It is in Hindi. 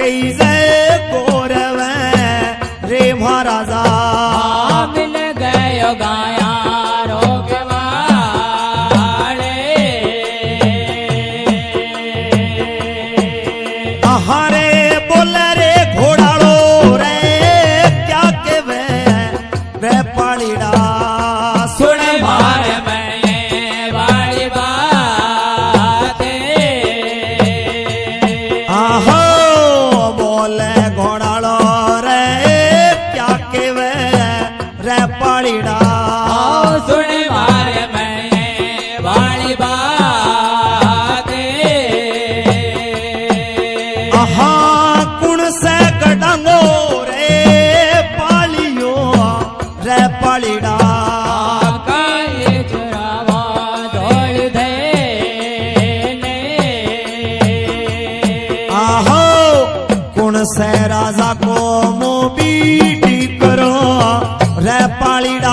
कई जय गौरव रे महाराजा मिल गयो गाया रोगवाले हरे बोल रे घोड़ालो रे क्या के वे पाड़ीड़ा सुन मार में वाली बाते आहो बोले घोड़ालो रे क्या के वे पाड़ीड़ा सुन मार में वाली बाते आहा कुण से कडांगो रे पालियो रे पाड़ीड़ा काये चुरावा धोल दे ने आहो कुण से राजा को मोबी करो रे पाड़ीड़ा